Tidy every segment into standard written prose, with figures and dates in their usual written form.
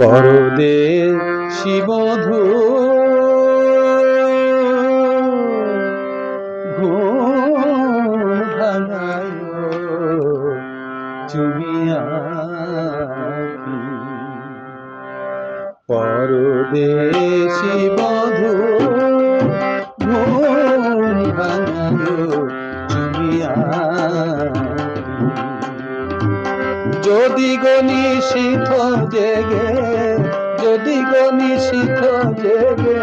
পরদেশি বধূ ঘুম ভাঙায় চুমিয়া পরদেশি বধূ ঘুম ভাঙায় চুমিয়া যদি গো নিশীথ জেগে যদি গো নিশীথ জেগে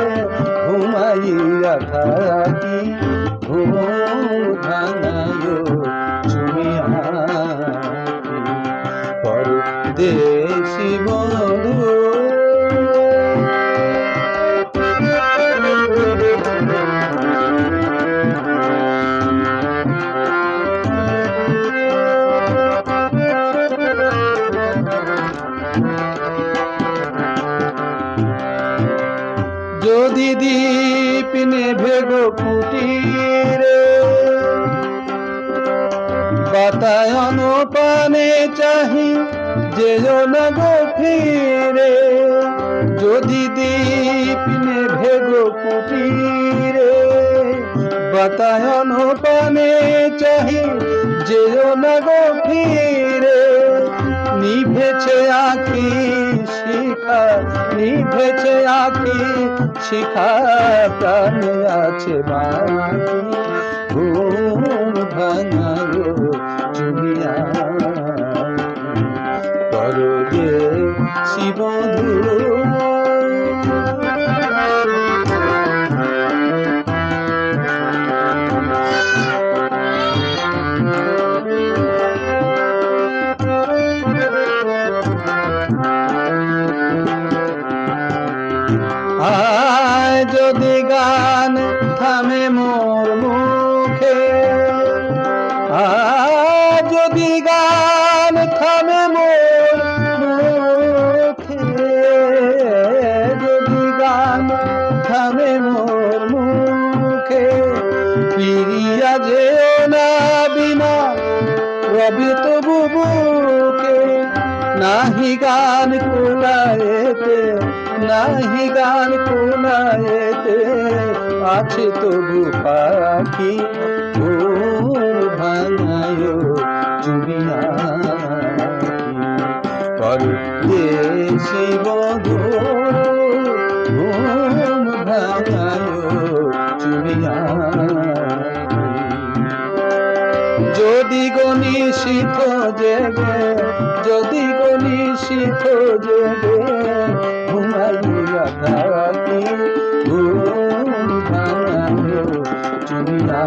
ঘুমাইয়া থাকি ঘুম ভাঙায় চুমিয়া পরদেশি বধূ যদি দীপ নেভে গো কুটিরে বাতায়ন পানে চাহি যেও না গো ফিরে যদি দীপ নেভে গো কুটিরে বাতায়ন পানে চাহি যেও না গো ফিরে নিভেছে আঁখি শিখা নিভেছে আঁখি শিখা প্রাণে আছে বাকি ঘুম ভাঙায় চুমিয়া পরদেশি বধূ আয় যদি গান থামে মোর মুখে আয় যদি গান থামে মোর মুখে যদি গান থামে মোর মুখে ফিরিয়া যেও না বিনা রবি তবু বুকে নাহি গান কুলায়েতে নাহি গান কুলায়েতে আছে তবু পাখি ঘুম ভাঙায় চুমিয়া পরদেশি বধূ ঘুম ভাঙায় চুমিয়া যদি গো নিশীথ জেগে যদি গো নিশীথ জেগে ঘুমাইয়া থাকি ঘুম ভাঙায় চুমিয়া